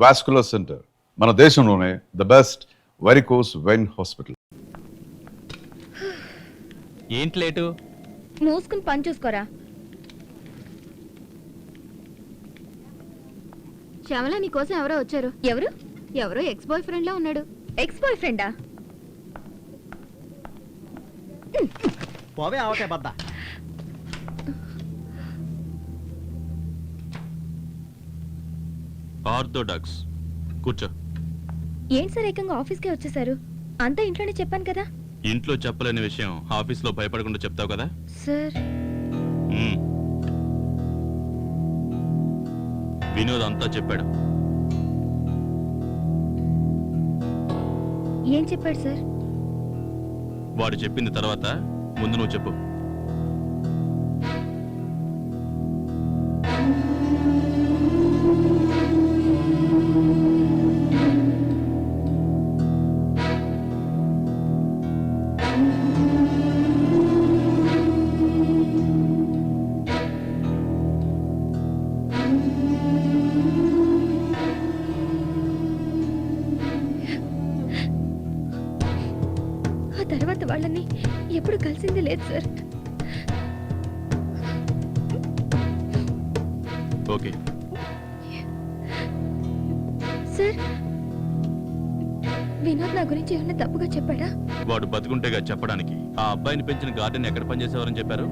Vascular centre, మన దేశంలోనే the best varicose vein hospital. ఏంటి లేటు? మూసుకుని పని చూసుకోరా. శ్యామల నీకోసం ఎవరో వచ్చారు. ఎవరు? ఎవరో ఎక్స్ బాయ్ ఫ్రెండ్ లా ఉన్నాడు. ఎక్స్ బాయ్ ఫ్రెండా? పోవే ఆవకాయ బద్ద. ఆర్థోడాక్స్ కూర్చో. ఏంటి సార్ ఏకంగా ఆఫీస్కే వచ్చేసారు? అంతా ఇంట్లోనే చెప్పాను కదా. ఇంట్లో చెప్పలేని విషయం ఆఫీస్లో భయపడకుండా చెప్తావు కదా. సార్ మ్మ్. వినోద్ అంతా చెప్పాడు. ఏం చెప్పాడు సార్? వాడు చెప్పింది తర్వాత ముందు నువ్వు చెప్పు. ఆ తర్వాత వాళ్ళని ఎప్పుడు కలిసింది లేదు సార్. ఓకే సార్ వినోద్ నా గురించి ఏమన్నా తప్పుగా చెప్పాడా? వాడు బతుకుంటేగా చెప్పడానికి. ఆ అబ్బాయిని పెంచిన గార్డెన్ ఎక్కడ పనిచేసేవారని చెప్పారు?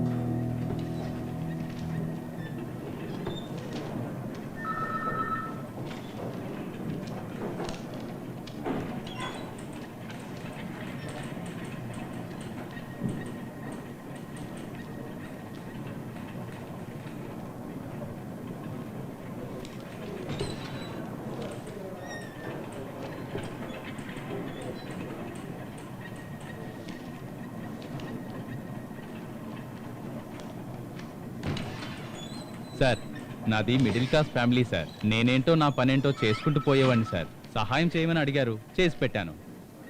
సార్ నాది మిడిల్ క్లాస్ ఫ్యామిలీ సార్. నేనేంటో నా పనేంటో చేసుకుంటూ పోయేవాడిని సార్. సహాయం చేయమని అడిగారు, చేసి పెట్టాను.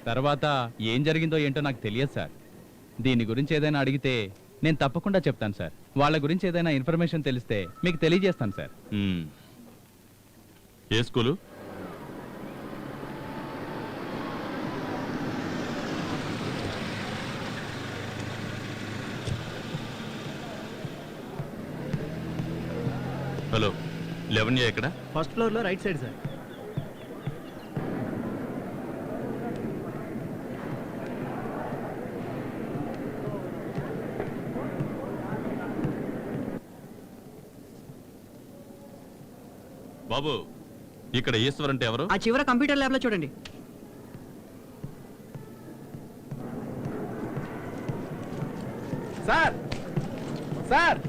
తర్వాత ఏం జరిగిందో ఏంటో నాకు తెలియదు సార్. దీని గురించి ఏదైనా అడిగితే నేను తప్పకుండా చెప్తాను సార్. వాళ్ళ గురించి ఏదైనా ఇన్ఫర్మేషన్ తెలిస్తే మీకు తెలియజేస్తాను సార్. మ్మ్. ఏ స్కూలు? హలో, 11A ఎక్కడ? ఫస్ట్ ఫ్లోర్లో రైట్ సైడ్ సార్. బాబు, ఇక్కడ ఈశ్వర్ అంటే ఎవరు? ఆ చివర కంప్యూటర్ ల్యాబ్ లో చూడండి. సార్ సార్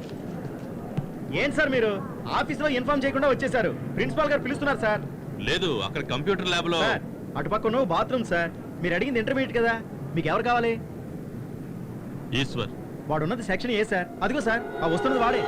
ఏంటి సార్ మీరు ఆఫీస్లో ఇన్ఫార్మ్ చేయకుండా వచ్చేసారు? ప్రిన్సిపాల్ గారు పిలుస్తున్నారు సార్. లేదు, అక్కడ కంప్యూటర్ ల్యాబ్ లో. సార్ అటుపక్కన బాత్రూమ్ సార్. మీరు అడిగింది ఇంటర్మీడియట్ కదా, మీకు ఎవరు కావాలి? ఈశ్వర్. వాడు ఉన్నది సెక్షన్ ఏ సార్. అదిగో సార్, ఆ వస్తున్నది వాడే.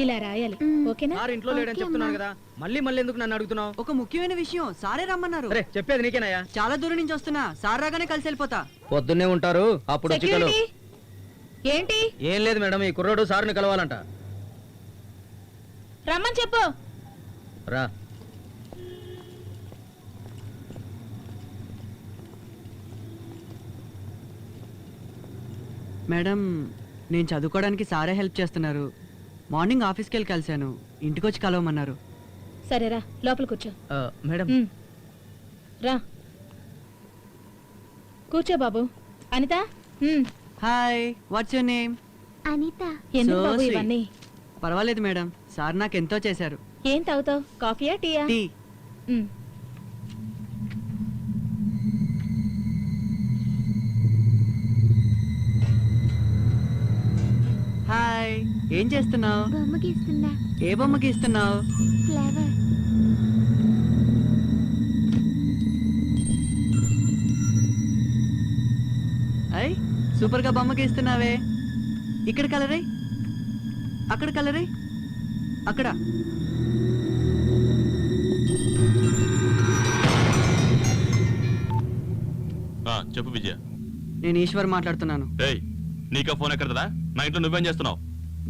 ఇలా రాయాలి, ఓకేనా? సార్ ఇంట్లో లేడని చెప్తున్నాను కదా, మళ్ళీ మళ్ళీ ఎందుకు నన్ను అడుగుతున్నావు? ఒక ముఖ్యమైన విషయం, సారే రమ్మన్నారు. అరే చెప్పేది నీకేనాయా? చాలా దూరం నుంచి వస్తున్నా, సార్ రాగానే కలిసి వెళ్ళిపోతా. పొద్దున్నే ఉంటారు, అప్పుడు వచ్చి కలు. సెక్యూరిటీ ఏంటి? ఏం లేదు మేడం, ఈ కుర్రోడు సార్ని కలవాలంట. రమ్మని చెప్పు. రా. మేడం, నేను చదువుకోవడానికి సారే హెల్ప్ చేస్తున్నారు. మార్నింగ్ ఆఫీస్కి వెళ్ళి కలిశాను, ఇంటికి వచ్చి కలవమన్నారు. సరేరా లోపల కూర్చో. Madam, um. రా కూర్చో బాబు. Anita hi, what's your name? Anita. ఎందుకు So బాబు sweet. ఇవన్నీ? పర్వాలేదు మేడం, సార్ నాకు ఎంతో చేశారు. ఏం తాగుతావు? కాఫీయా టీయా? టీ. ఉమ్. హాయ్, ఏం చేస్తున్నావు? బొమ్మ గీస్తున్నా. ఏ బొమ్మ గీస్తున్నావు? ఫ్లవర్. అయ్, సూపర్ గా బొమ్మ గీస్తున్నావే. ఇక్కడ కలరై, అక్కడ కలరై, అక్కడ. చెప్పు విజయ. నేను ఈశ్వర్ మాట్లాడుతున్నాను. ఏయ్, నీకా ఫోన్ ఎక్కడదా? నా ఇంట్లో నువ్వేం చేస్తున్నావు?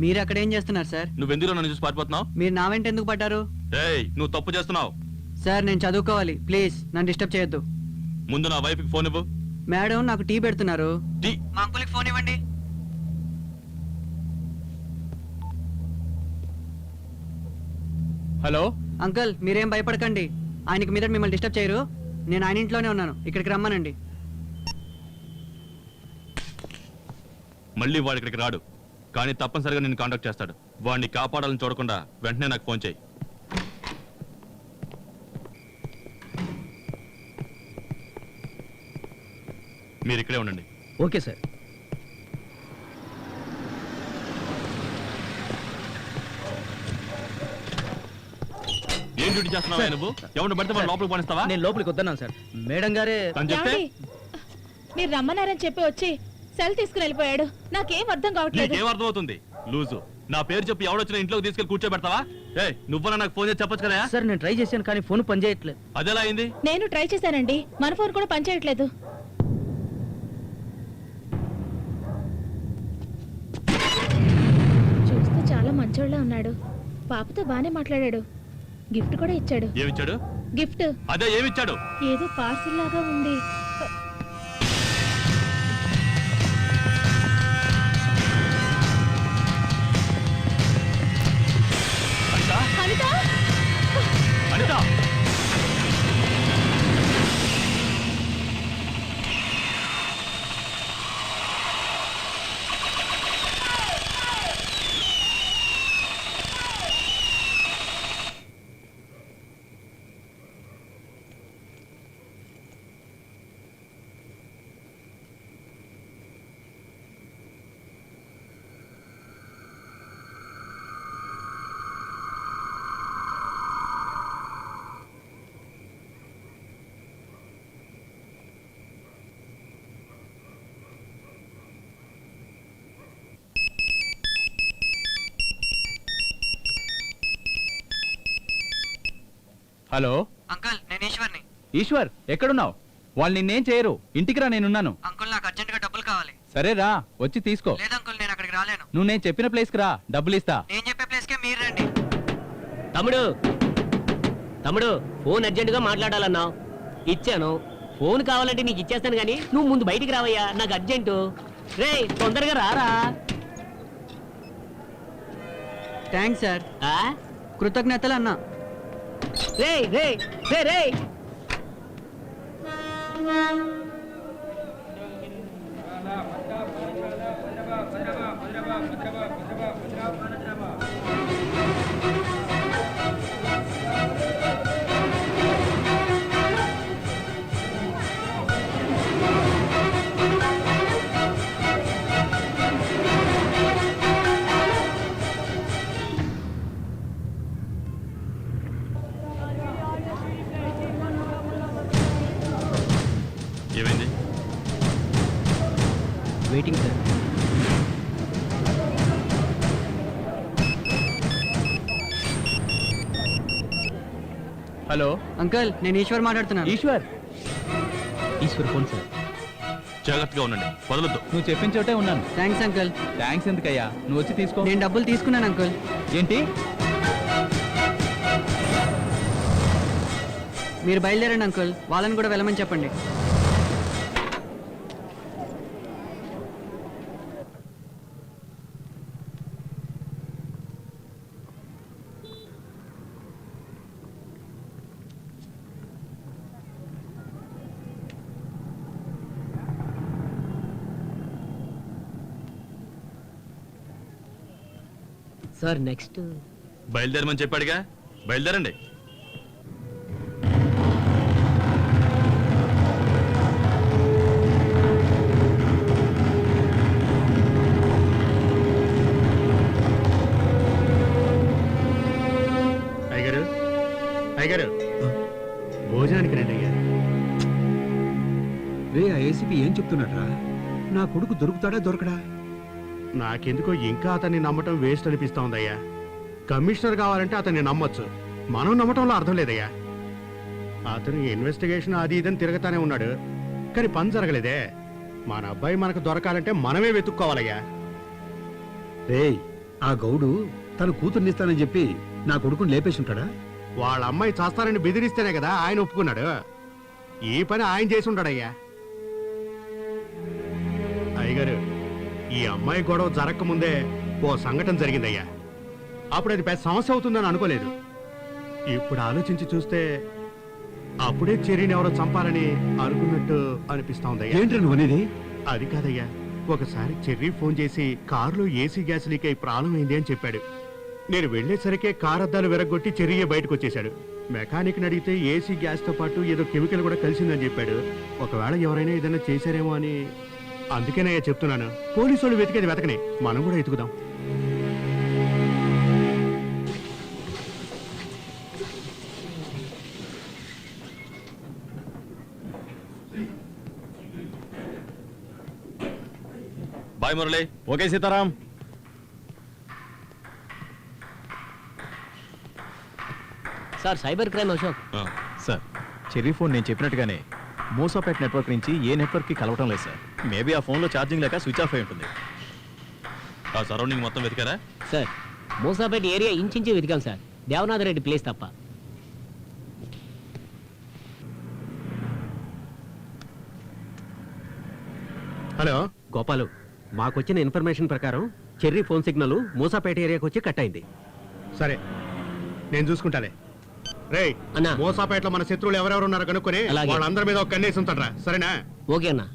మీరు అక్కడ ఏం చేస్తున్నారు సార్? నువ్వెందుకు నన్ను చూసి పారిపోతున్నావు? మీరు నా వెంట ఎందుకు పడ్డారు? ఏయ్, నువ్వు తప్పు చేస్తున్నావు. సార్ నేను చదువుకోవాలి, ప్లీజ్ నన్ను డిస్టర్బ్ చేయొద్దు. ముందు నా వైఫ్కి ఫోన్ ఇవ్వు. మేడం నాకు టీ పెడుతున్నారు. టీ? మా అంకుల్కి ఫోన్ ఇవ్వండి. హలో. అంకుల్ మీరేం భయపడకండి, ఆయనకి మీద మిమ్మల్ని డిస్టర్బ్ చేయరు. నేను ఆయన ఇంట్లోనే ఉన్నాను, ఇక్కడికి రమ్మనండి. మళ్ళీ వాడు ఇక్కడికి రాడు, కానీ తప్పనిసరిగా నిన్ను కాంటాక్ట్ చేస్తాడు. వాడిని కాపాడాలని చూడకుండా వెంటనే నాకు ఫోన్ చేయి. మీరు ఇక్కడే ఉండండి. Okay sir. ఏం డ్యూటీ చేస్తున్నావా నువ్వు? ఎవరిని పడితే వాడు లోపలికి పనిస్తావా? నేను లోపలికి వద్దన్నాను సార్, మేడం గారే. తను చెప్తే ఏమండి? మీరు రమ్మన్నారని చెప్పి వచ్చి సెల్ తీసుకుని వెళ్ళిపోయాడు. నాకేం అర్థం కావట్లేదు. నీకేం అర్థం అవుతుంది? లూజు. నా పేరు చెప్పి ఎవడొచ్చినా ఇంట్లోకి తీసుకెళ్లి కూర్చోబెడతావా? ఏ, నువ్వన్నా నాకు ఫోన్ చేసి చెప్పొచ్చు కదా? సార్ నేను ట్రై చేశాను కానీ ఫోన్ పనిచేయట్లేదు. అదెలా అయింది? నేను ట్రై చేశానండి, మన ఫోన్ కూడా పనిచేయట్లేదు. చూస్తే చాలా మంచోళ్ళ ఉన్నాడు. పాపతో బానే మాట్లాడాడు. గిఫ్ట్ కూడా ఇచ్చాడు. ఏమిచ్చాడు? గిఫ్ట్ అదే ఏమిచ్చాడు? ఏదో పార్సిల్ లాగా ఉంది. అనిత? అనిత! అనిత! హలో. అంకుల్ నేను ఈశ్వర్ని. ఈశ్వర్ ఎక్కడున్నావు? వాళ్ళు నిన్నేం చేయరు, ఇంటికి రా, నేనున్నాను. అంకుల్ నాకు అర్జెంట్ గా డబ్బులు కావాలి. సరే రా, వచ్చి తీసుకో. లేదు అంకుల్, నేను అక్కడికి రాలేను. నువ్వు నేను చెప్పిన ప్లేస్కి రా, డబ్బులు ఇస్తా. నేను చెప్పే ప్లేస్ కే మీరు రండి. తమ్ముడు తమ్ముడు ఫోన్ అర్జెంటుగా మాట్లాడాలన్నావు, ఇచ్చాను. ఫోన్ కావాలంటే నీకు ఇచ్చేస్తాను కానీ నువ్వు ముందు బయటికి రావయ్యా, నాకు అర్జెంటు. రే తొందరగా రారా. Thanks sir. ఆ? కృతజ్ఞతలు అన్నా. రే రే రే రే ఏమైంది? Waiting sir. హలో. అంకుల్ నేను ఈశ్వర్ మాట్లాడుతున్నాను. ఈశ్వర్. Eshwar phone sir. జాగ్రత్తగా ఉండండి, వదలొద్దు. నువ్వు చెప్పిన చోటే ఉన్నాను. Thanks uncle. థ్యాంక్స్ ఎందుకయ్యా, నువ్వు వచ్చి తీసుకో. నేను డబ్బులు తీసుకున్నాను అంకుల్. ఏంటి? మీరు బయలుదేరండి అంకుల్, వాళ్ళని కూడా వెళ్ళమని చెప్పండి. సార్ నెక్స్ట్ బయలుదేరమని చెప్పాడుగా, బయలుదేరండి. అయ్యగారు, అయ్యగారు, భోజనానికి రండి అయ్యా. రే ఆ ఏసీపీ ఏం చెప్తున్నాడ్రా? నా కొడుకు దొరుకుతాడా దొరకడా? నాకెందుకో ఇంకా అతన్ని నమ్మటం వేస్ట్ అనిపిస్తోందయ్యా. కమిషనర్ కావాలంటే అతన్ని నమ్మొచ్చు, మనం నమ్మటంలో అర్థం లేదయ్యా. అతను ఇన్వెస్టిగేషన్ అది ఇదని తిరగతానే ఉన్నాడు, కానీ పని జరగలేదే. మన అబ్బాయి మనకు దొరకాలంటే మనమే వెతుక్కోవాలయ్యా. రేయ్ ఆ గౌడు తన కూతుర్నిస్తానని చెప్పి నా కొడుకుని లేపేసి ఉంటాడా? వాళ్ళ అమ్మాయి చేస్తానని బెదిరిస్తేనే కదా ఆయన ఒప్పుకున్నాడు. ఈ పని ఆయన చేసి ఉంటాడయ్యా. అయ్యగారు, ఈ అమ్మాయి గొడవ జరగకముందే ఓ సంఘటన జరిగిందయ్యా. అప్పుడు అది పెద్ద సమస్య అవుతుందని అనుకోలేదు. ఇప్పుడు ఆలోచించి చూస్తే అప్పుడే చెర్రీని ఎవరో చంపాలని అనుకున్నట్టు అనిపిస్తా ఉందయ్యా. ఏంటి నువ్వు అనేది? అది కాదయ్యా, ఒకసారి చెర్రీ ఫోన్ చేసి కారులో ఏసీ గ్యాస్ లీక్ అయి ప్రాబ్లం అయింది అని చెప్పాడు. నేను వెళ్లేసరికే కార్ అద్దాలు విరగొట్టి చెర్రీయే బయటకు వచ్చేశాడు. మెకానిక్ని అడిగితే ఏసీ గ్యాస్తో పాటు ఏదో కెమికల్ కూడా కలిసిందని చెప్పాడు. ఒకవేళ ఎవరైనా ఏదైనా చేశారేమో అని అందుకేనయ్యా చెప్తున్నాను. పోలీసు వాళ్ళు వెతికేది వెతకని, మనం కూడా ఎతుకుదాం. Bye Murali. Okay Sitaram. Sir cyber crime Ashok. Sir Cherry phone నేను చెప్పినట్టుగానే మూసాపేట్ నెట్వర్క్ నుంచి ఏ నెట్వర్క్కి కలవటం లేదు సార్. మేబీ ఆ ఫోన్లో ఛార్జింగ్ లేక స్విచ్ ఆఫ్ అయి ఉంటుంది. ఆ సరౌండింగ్ మొత్తం వెతికారా? సార్ మూసాపేట ఏరియా ఇంచుంచి వెతికాం సార్, దేవనాథ్ రెడ్డి ప్లేస్ తప్ప. హలో గోపాలు, మాకొచ్చిన ఇన్ఫర్మేషన్ ప్రకారం చెర్రీ ఫోన్ సిగ్నల్ మూసాపేట ఏరియాకి వచ్చి కట్ అయింది. సరే, నేను చూసుకుంటాలే. రేయ్ అన్నా. మోసాపేటలో మన శత్రువులు ఎవరెవరు ఉన్నారో కనుక్కొని అలాగే. వాళ్ళందరి మీద ఒక కన్నేసి ఉంటారా? సరేనా? ఓకే అన్నా.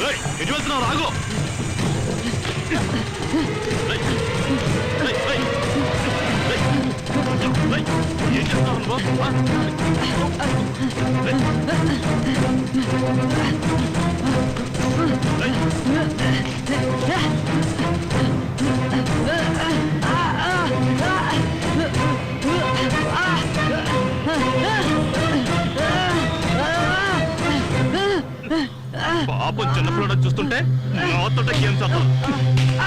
రేయ్, ఎటు వెళ్తున్నావు? రాగు. రేయ్, రేయ్, రేయ్, రేయ్, రేయ్, ఏం చేస్తున్నావు నువ్వు? ఆ? రేయ్. రేయ్. పాపం చిన్నపిల్లడు చూస్తుంటే నోతుంటే ఏం చేస్తావు?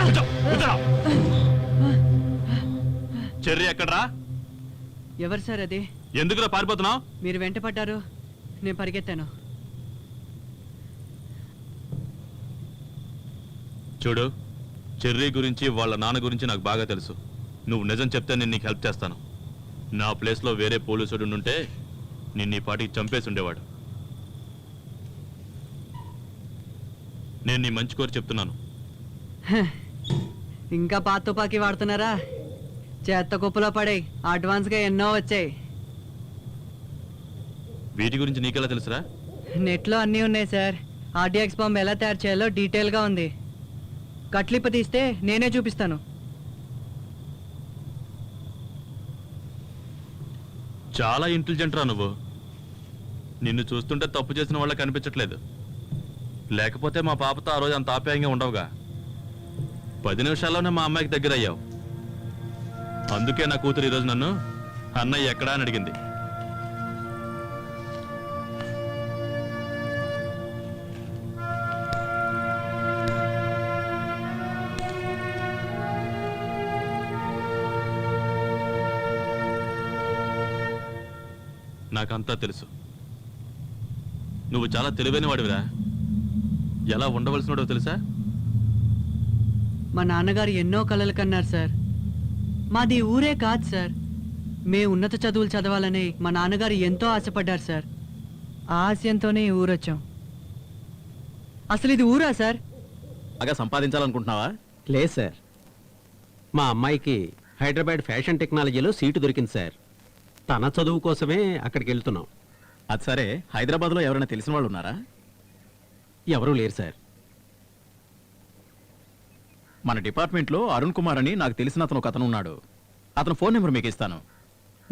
కూర్చో, కూర్చోరా. చెర్రీ ఎక్కడ్రా? ఎవరు సార్ అది? ఎందుకురా పారిపోతున్నావు? మీరు వెంట పడ్డారు, నేను పరిగెత్తాను. చూడు, చెర్రీ గురించి వాళ్ళ నాన్న గురించి నాకు బాగా తెలుసు. నువ్వు నిజం చెప్తే నేను నీకు హెల్ప్ చేస్తాను. నా ప్లేస్లో వేరే పోలీసుడు ఉంటే నిన్ను ఈ పాటికి చంపేసి ఉండేవాడు. నేను నీ మంచి కోరి చెప్తున్నాను. ఇంకా పాత తుపాకీ వాడుతున్నారా? చేత్త కుప్పలో పడే అడ్వాన్స్గా ఎన్నో వచ్చాయి. వీటి గురించి నీకెలా తెలుసురా? నెట్లో అన్నీ ఉన్నాయి సార్. ఆర్డిఎక్స్ బాంబ్ ఎలా తయారు చేయాలో డీటెయిల్గా ఉంది. కట్లిప్ప తీస్తే నేనే చూపిస్తాను. చాలా ఇంటెలిజెంట్ రా నువ్వు. నిన్ను చూస్తుంటే తప్పు చేసిన వాళ్ళ కనిపించట్లేదు. లేకపోతే మా పాపతో ఆ రోజు అంత ఆప్యాయంగా ఉండవుగా. 10 నిమిషాల్లోనే మా అమ్మాయికి దగ్గర అయ్యావు. అందుకే నా కూతురు ఈరోజు నన్ను అన్నయ్య ఎక్కడా అని అడిగింది. నాకంతా తెలుసు. నువ్వు చాలా తెలివైన వాడివిరా. ఎలా ఉండవలసినడో తెలుసా? మా నాన్నగారు ఎన్నో కలలు కన్నారు సార్. మాది ఊరే కాదు సార్. ఉన్నత చదువులు చదవాలని మా నాన్నగారు ఎంతో ఆశపడ్డారు సార్. ఆ ఆశయంతోనే ఈ ఊరొచ్చాం. అసలు ఇది ఊరా సార్? బాగా సంపాదించాలనుకుంటున్నావా? లేదు సార్, మా అమ్మాయికి హైదరాబాద్ ఫ్యాషన్ టెక్నాలజీలో సీటు దొరికింది సార్. తన చదువు కోసమే అక్కడికి వెళ్తున్నాం. అది సరే, హైదరాబాద్లో ఎవరైనా తెలిసిన వాళ్ళు ఉన్నారా? ఎవరూ లేరు సార్. మన డిపార్ట్మెంట్లో అరుణ్ కుమార్ అని నాకు తెలిసిన అతను ఒక అతను ఉన్నాడు. అతను ఫోన్ నెంబర్ మీకు ఇస్తాను.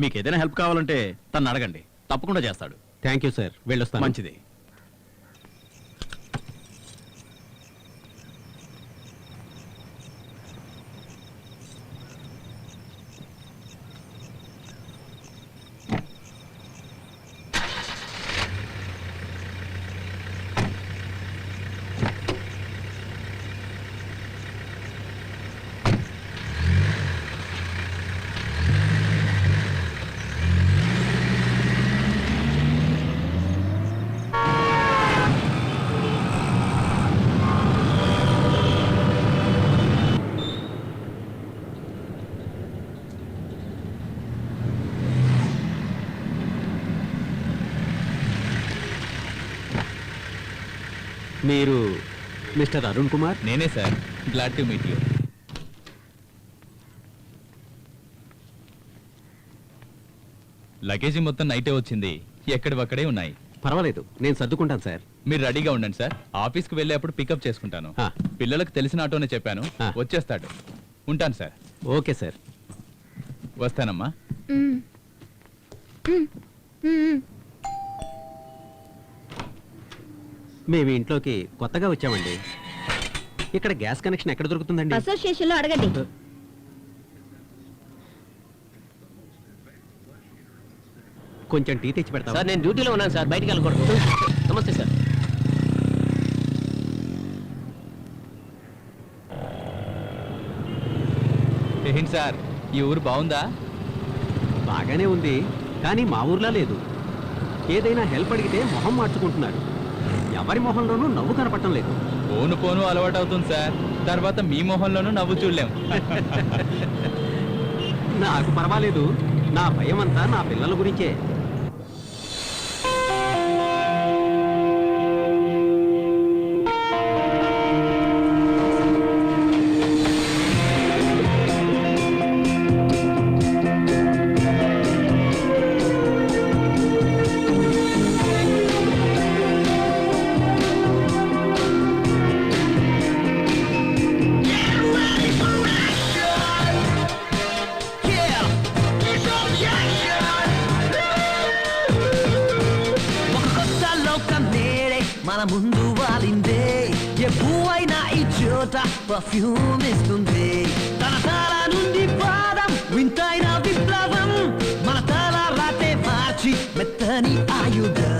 మీకు ఏదైనా హెల్ప్ కావాలంటే తను అడగండి, తప్పకుండా చేస్తాడు. థ్యాంక్ యూ సార్, వెళ్ళొస్తాను. మంచిది. మీరు మిస్టర్ అరుణ్ కుమార్? నేనే sir. Glad to meet you. Luggage మొత్తం నైటే వచ్చింది, ఎక్కడివక్కడే ఉన్నాయి. పర్వాలేదు, నేను సర్దుకుంటాను సార్. మీరు రెడీగా ఉండండి సార్. ఆఫీస్కి వెళ్ళేప్పుడు పికప్ చేసుకుంటాను. ఆ. పిల్లలకు తెలిసిన ఆటోనే చెప్పాను, ఆ. వచ్చేస్తాడు. ఉంటాను సార్. Okay sir. వస్తానమ్మా. మేము ఇంట్లోకి కొత్తగా వచ్చామండి. ఇక్కడ గ్యాస్ కనెక్షన్ ఎక్కడ దొరుకుతుందండి? అసోసియేషన్ లో అడగండి. కొంచెం టీ తెచ్చి పెడతా. సార్ నేను డ్యూటీలో ఉన్నాను సార్, బయటికి వెళ్ళకూడదు. నమస్తే సార్. ఏంటి సార్, ఈ ఊరు బాగుందా? బాగానే ఉంది, కానీ మా ఊర్లో లేదు. ఏదైనా హెల్ప్ అడిగితే మొహం మార్చుకుంటున్నారు. ఎవరి మొహంలోనూ నవ్వు కనపడటం లేదు. పోను పోను అలవాటు అవుతుంది సార్. తర్వాత మీ మొహంలోనూ నవ్వు చూడలేం. నాకు పర్వాలేదు, నా భయం అంతా నా పిల్లల గురించే. మన ముందు వాలిందే ఏ పువ్వైనా ఈ చోట పర్ఫ్యూమ్ ఇస్తుంది. తన తల నుండి పాదం వింతైన విప్లవం, మన తల రాతే మార్చి మెత్తని ఆయుధం.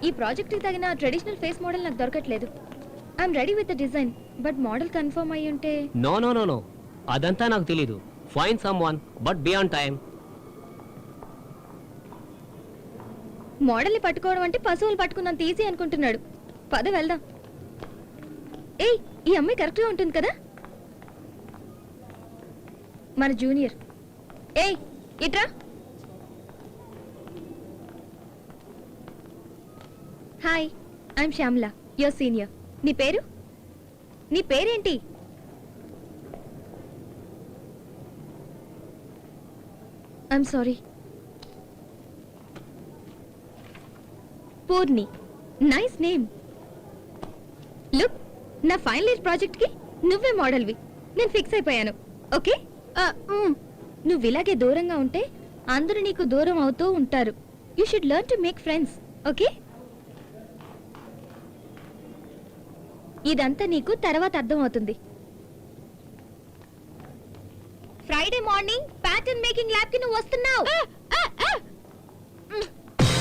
ఈ ప్రాజెక్ట్ కి తగిన ట్రెడిషనల్ ఫేస్ మోడల్ నాకు దొరకట్లేదు. I'm ready with the design, but model confirm అయ్యి ఉంటే. నో నో నో నో, అదంతా నాకు తెలీదు. Find some one, but be on time. Model ని పట్టుకోవడం అంటే పశువులు పట్టుకున్నంత ఈజీ అనుకుంటున్నాడు. పద వెళ్దాం. ఏయ్, ఈ అమ్మాయి కరెక్ట్ గా ఉంటుంది కదా? మన జూనియర్. ఏయ్ ఇట్రా. Hi, I'm Shyamla, your senior. నీ పేరు? నీ పేరేంటి? I'm sorry. Purni, nice name. Look, నా ఫైనల్ ఇయర్ ప్రాజెక్ట్ కి నువ్వే మోడల్వి. నేను ఫిక్స్ అయిపోయాను. ఓకే, నువ్వు ఇలాగే దూరంగా ఉంటే అందరూ నీకు దూరం అవుతూ ఉంటారు. You should learn to make friends. Okay, ఇదంతా నీకు తర్వాత అర్థం అవుతుంది. Friday morning pattern making lab కి నువ్వు వస్తున్నావు.